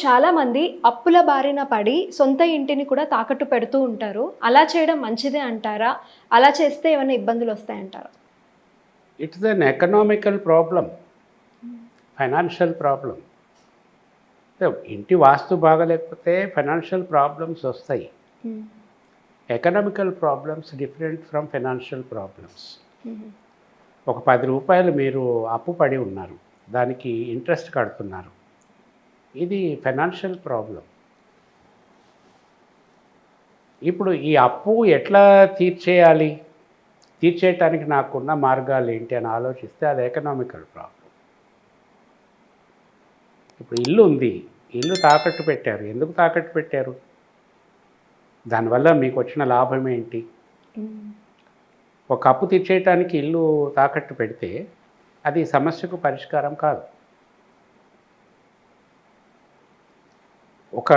చాలామంది అప్పుల బారిన పడి సొంత ఇంటిని కూడా తాకట్టు పెడుతూ ఉంటారు. అలా చేయడం మంచిదే అంటారా? అలా చేస్తే ఏమైనా ఇబ్బందులు వస్తాయంటారా? It's an economical problem, financial problem. ఇంటి వాస్తు బాగలేకపోతే ఫైనాన్షియల్ ప్రాబ్లమ్స్ వస్తాయి. హ్మ్. Economical problems different from financial problems. హుహు. ఒక 10 రూపాయలు మీరు అప్పు పడి ఉన్నారు, దానికి ఇంట్రెస్ట్ కడుతున్నారు. ఇది ఫైనాన్షియల్ ప్రాబ్లం. ఇప్పుడు ఈ అప్పు ఎట్లా తీర్చేయాలి, తీర్చేయటానికి నాకున్న మార్గాలు ఏంటి అని ఆలోచిస్తే అది ఎకనామికల్ ప్రాబ్లం. ఇప్పుడు ఇల్లు ఉంది, ఇల్లు తాకట్టు పెట్టారు. ఎందుకు తాకట్టు పెట్టారు? దానివల్ల మీకు వచ్చిన లాభం ఏంటి? హ్మ్. ఒక అప్పు తీర్చేయటానికి ఇల్లు తాకట్టు పెడితే అది సమస్యకు పరిష్కారం కాదు. ఒక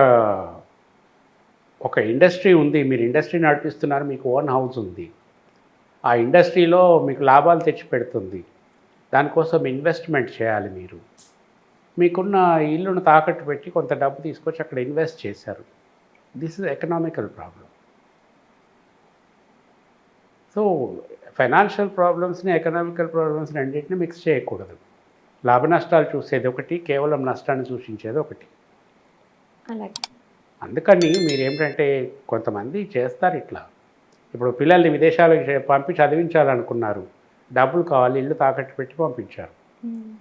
ఒక ఇండస్ట్రీ ఉంది, మీరు ఇండస్ట్రీ నడిపిస్తున్నారు, మీకు ఓన్ హౌస్ ఉంది. ఆ ఇండస్ట్రీలో మీకు లాభాలు తెచ్చి పెడుతుంది. దానికోసం ఇన్వెస్ట్మెంట్ చేయాలి మీరు. మీకున్న ఇల్లును తాకట్టు పెట్టి కొంత డబ్బు తీసుకొచ్చి అక్కడ ఇన్వెస్ట్ చేశారు. This is economical problem. So financial ప్రాబ్లమ్స్ని, ఎకనామికల్ ప్రాబ్లమ్స్ని రెండింటిని మిక్స్ చేయకూడదు. లాభ నష్టాలు చూసేది ఒకటి, కేవలం నష్టాన్ని సూచించేది ఒకటి. అలాగే. అందుకని మీరేంటంటే కొంతమంది చేస్తారు ఇట్లా. ఇప్పుడు పిల్లల్ని విదేశాలకు పంపి చదివించాలనుకున్నారు, డబ్బులు కావాలి, ఇల్లు తాకట్టు పెట్టి పంపించారు. హ్మ్.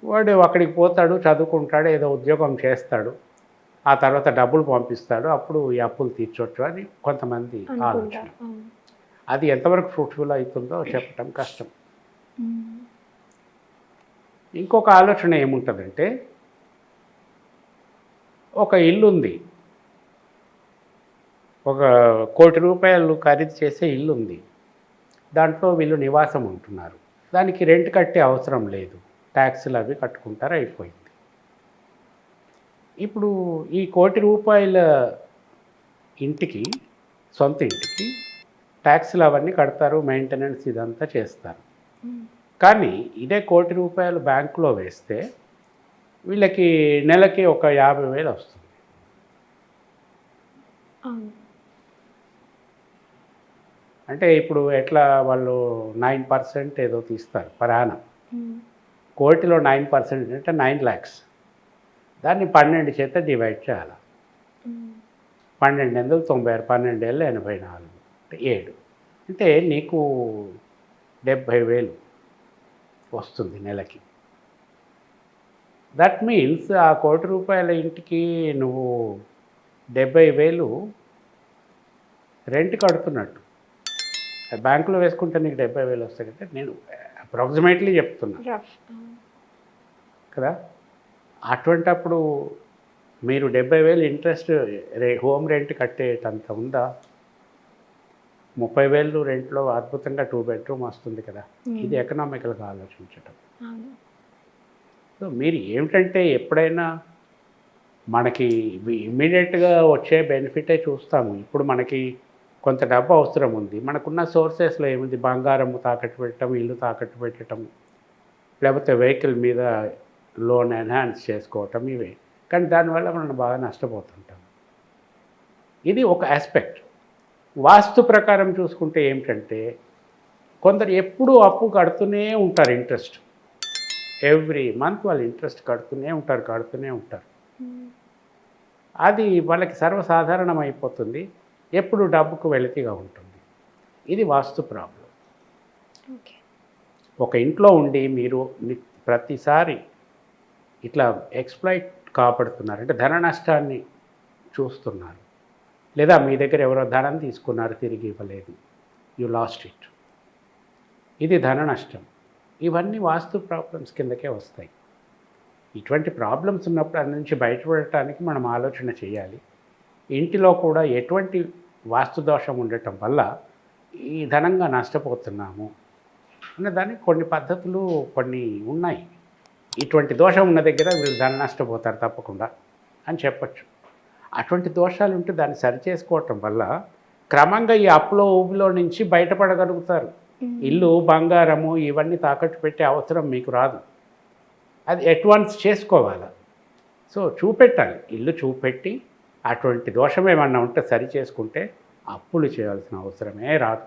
వాడు అక్కడికి పోతాడు, చదువుకుంటాడు, ఏదో ఉద్యోగం చేస్తాడు, ఆ తర్వాత డబ్బులు పంపిస్తాడు, అప్పుడు ఈ అప్పులు తీర్చొచ్చు అని కొంతమంది ఆలోచన. అనుకుంటారు. అవును. అది ఎంతవరకు ఫ్రూట్ఫుల్ అవుతుందో చెప్పటం కష్టం. హ్మ్. ఇంకొక ఆలోచన ఏముంటుందంటే, ఒక ఇల్లు ఉంది, ఒక ₹1,00,00,000 ఖరీదు చేసే ఇల్లు ఉంది. దాంట్లో వీళ్ళు నివాసం ఉంటున్నారు. దానికి రెంట్ కట్టే అవసరం లేదు, ట్యాక్సులు అవి కట్టుకుంటారు, అయిపోయింది. ఇప్పుడు ఈ ₹1,00,00,000 ఇంటికి, సొంత ఇంటికి ట్యాక్సులు అవన్నీ కడతారు, మెయింటెనెన్స్ ఇదంతా చేస్తారు. హ్మ్. కానీ ఇదే ₹1,00,00,000 బ్యాంకులో వేస్తే వీళ్ళకి నెలకి ఒక 50,000 వస్తుంది. అవును. అంటే ఇప్పుడు ఎట్లా వాళ్ళు 9% ఏదో తీస్తారు పర్ యానం. హ్మ్. కోటిలో 9% అంటే 9 lakhs. దాన్ని 12 చేత డివైడ్ చేయాలి. హ్మ్. 12 ఎందుకు 96, 12 ఏళ్ళు 84 అంటే 7. అంటే నీకు 70,000 వస్తుంది నెలకి. దట్ మీన్స్ ఆ ₹1,00,00,000 ఇంటికి నువ్వు 70,000 రెంట్ కడుతున్నట్టు. బ్యాంకులో వేసుకుంటే నీకు 70,000 వస్తాయి అంటే నేను అప్రాక్సిమేట్లీ చెప్తున్నా రఫ్. కదా. అటువంటప్పుడు మీరు 70,000 ఇంట్రెస్ట్ హోమ్ రెంట్ కట్టేటంత ఉందా? 30,000 రెంట్లో అద్భుతంగా 2 బెడ్రూమ్ వస్తుంది కదా. ఇది ఎకనామికల్గా ఆలోచించటం. అవును. సో మీరు ఏమిటంటే ఎప్పుడైనా మనకి ఇమ్మీడియట్గా వచ్చే బెనిఫిటే చూస్తాము. ఇప్పుడు మనకి కొంత డబ్బు అవసరం ఉంది, మనకున్న సోర్సెస్లో ఏముంది, బంగారం తాకట్టు పెట్టడం, ఇల్లు తాకట్టు పెట్టడం, లేకపోతే వెహికల్ మీద లోన్ ఎన్హాన్స్ చేసుకోవటం, ఇవే. కానీ దానివల్ల మనం బాగా నష్టపోతుంటాం. ఇది ఒక ఆస్పెక్ట్. వాస్తు ప్రకారం చూసుకుంటే ఏమిటంటే, కొందరు ఎప్పుడూ అప్పు కడుతూనే ఉంటారు, ఇంట్రెస్ట్. ఎవ్రీ మంత్ వాళ్ళు ఇంట్రెస్ట్ కడుతూనే ఉంటారు. హ్మ్. అది వాళ్ళకి సర్వసాధారణం అయిపోతుంది. ఎప్పుడు డబ్బుకు వెలితిగా ఉంటుంది. ఇది వాస్తు ప్రాబ్లం. ఓకే. ఒక ఇంట్లో ఉండి మీరు ప్రతిసారి ఇట్లా ఎక్స్‌ప్లాయిట్ కాబడుతున్నారు, అంటే ధన నష్టాన్ని చూస్తున్నారు. లేదా మీ దగ్గర ఎవరో ధనం తీసుకున్నారు, తిరిగి ఇవ్వలేదు, యూ లాస్ట్ ఇట్. ఇది ధన నష్టం. ఇవన్నీ వాస్తు ప్రాబ్లమ్స్ కిందకే వస్తాయి. ఇటువంటి ప్రాబ్లమ్స్ ఉన్నప్పుడు దాని నుంచి బయటపడటానికి మనం ఆలోచన చేయాలి. ఇంటిలో కూడా ఎటువంటి వాస్తు దోషం ఉండటం వల్ల ఈ ధనంగా నష్టపోతున్నాము అన్నదానికి కొన్ని పద్ధతులు కొన్ని ఉన్నాయి. ఇటువంటి దోషం ఉన్న దగ్గర వీళ్ళు ధన నష్టపోతారు తప్పకుండా అని చెప్పచ్చు. అటువంటి దోషాలు ఉంటే దాన్ని సరిచేసుకోవటం వల్ల క్రమంగా ఈ అప్పులో ఊబిలో నుంచి బయటపడగలుగుతారు. ఇల్లు, బంగారము ఇవన్నీ తాకట్టు పెట్టే అవసరం మీకు రాదు. అది అడ్వాన్స్ చేసుకోవాలి. సో చూపెట్టాలి, ఇల్లు చూపెట్టి అటువంటి దోషం ఏమన్నా ఉంటే సరి చేసుకుంటే అప్పులు చేయాల్సిన అవసరమే రాదు.